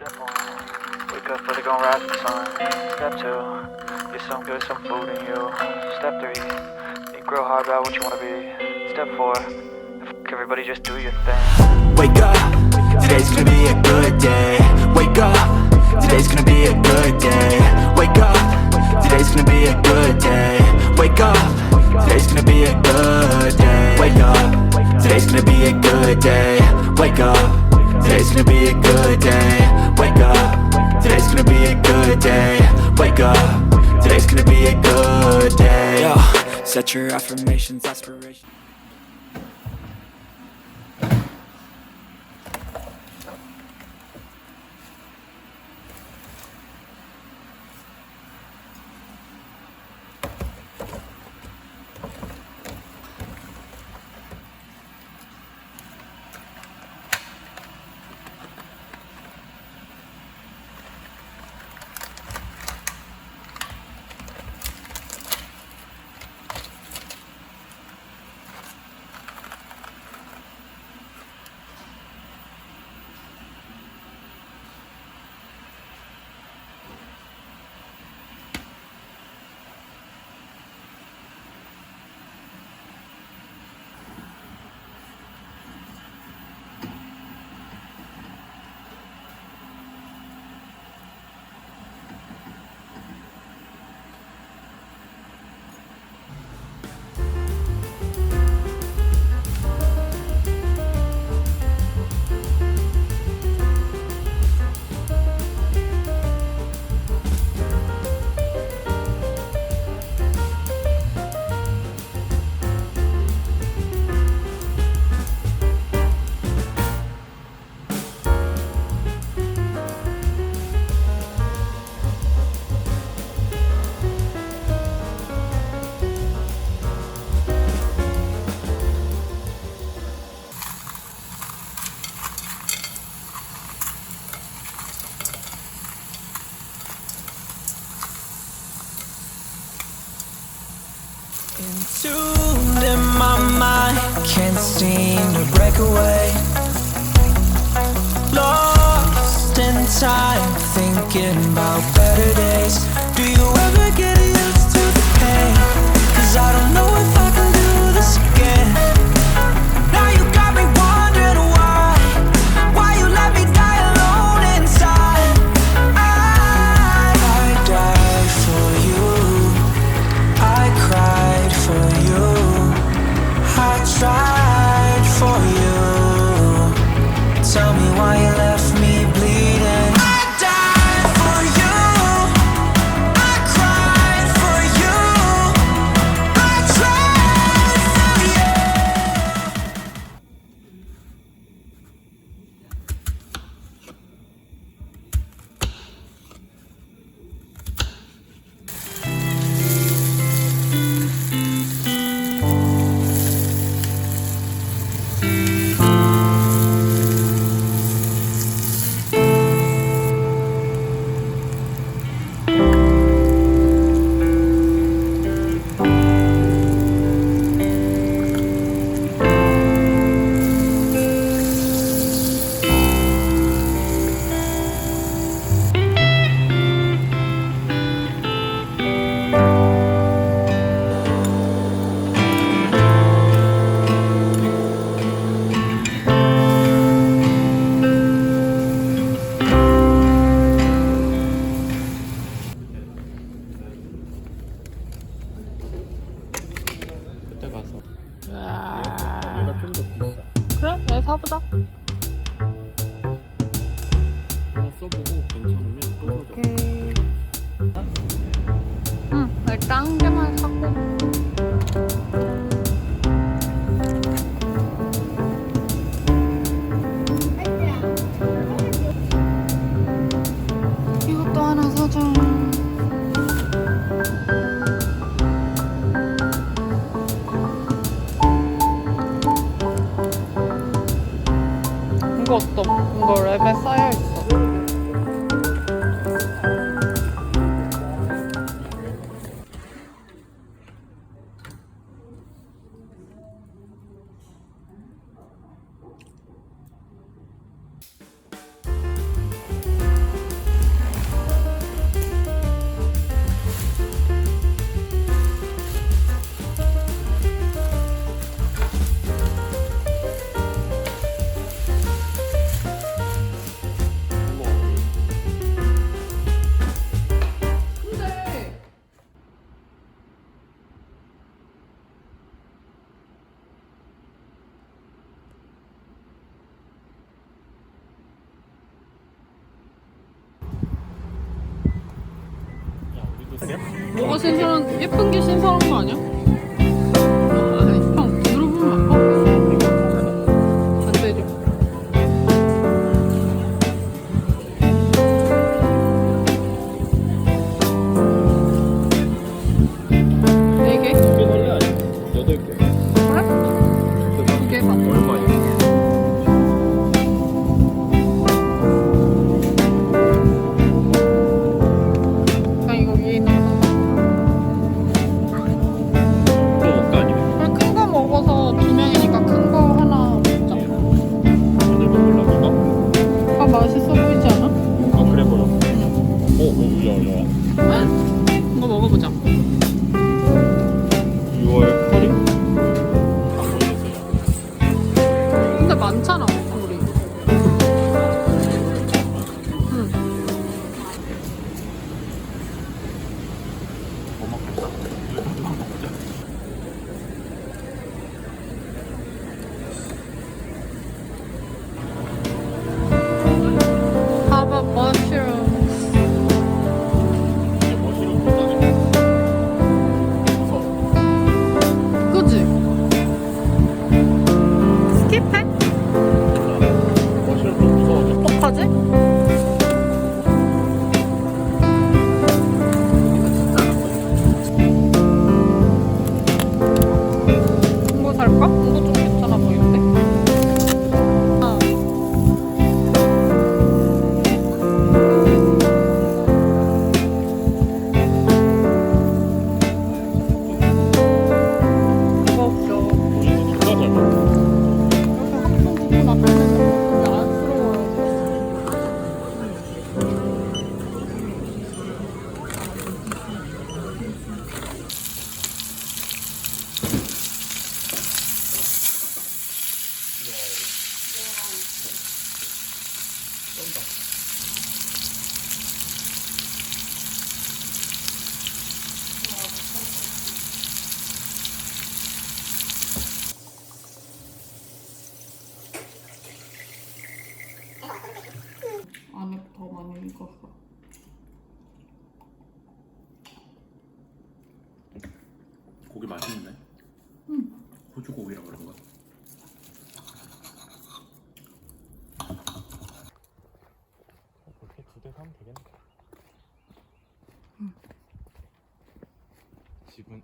Step one, wake up early, gonna rise with the sun. Step two, get some good, some food in you. Step three, think real hard about what you wanna be. Step four, fuck everybody, just do your thing. Wake up, today's gonna be a good day. Wake up, today's gonna be a good day. Wake up, today's gonna be a good day. Wake up, today's gonna be a good day. Wake up, today's gonna be a good day. Wake up, today's gonna be a good day. Wake up, today's gonna be a good day. Wake up, today's gonna be a good day. Yo, set your affirmations, aspirations. Entombed in my mind, can't seem to break away. Lost in time, thinking about better days. Do you ever get used to the pain? 'Cause I don't know if I can do this again. Now you got me wondering why you let me die alone inside. I died for you, I cried for you, I tried for you. Tell me why you left me bleeding. I died for you, I cried for you, I tried for you. 그때 가서 와. 얘가 좀 더 비싸. 그래? 얘 사보자. 하나 써보고 괜찮으면 또 사자. 오케이. 응, 일단 한 개만 사고. 이것도 하나 사자. 이것도 이거 랩에 쌓여있어. 뭐가 신선한, 예쁜 게 신선한 거 아니야? 형, 들어보면 안 되죠. 네 개? 두개 살래 아니야? 8개. 그래? 두개 반. 얼마야? 그냥 이거 위에 있는 거. 또 먹까 아니면? 큰 거 먹어서 2명이니까 큰 거 하나 먹자. 오늘 먹으려고 이거? 아, 맛있어 보이지 않아? 아 그래 보여. 야야. 이거 먹어보자. 6월 8일? 근데 많잖아, 우리. 응. 뭐 먹겠어? How about mushrooms? 이게 머시룸 비싸네. 그치? 스킵해? 머시룸 좀 무서워. 어떡하지? 이거 살까? 이거 좀 괜찮아 보이는데? 아. 이거 없죠. 우리도 진짜 잘 먹어. 이렇게 한번 보고 나면 안쓰러워요. 안에 더 많이 익었어. 고기 맛있는데? 호주 고기라 그런가? 그렇게 2대 사면 되겠네. 집은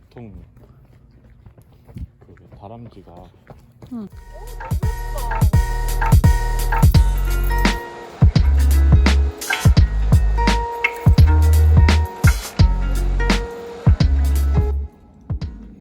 보통 그 다람쥐가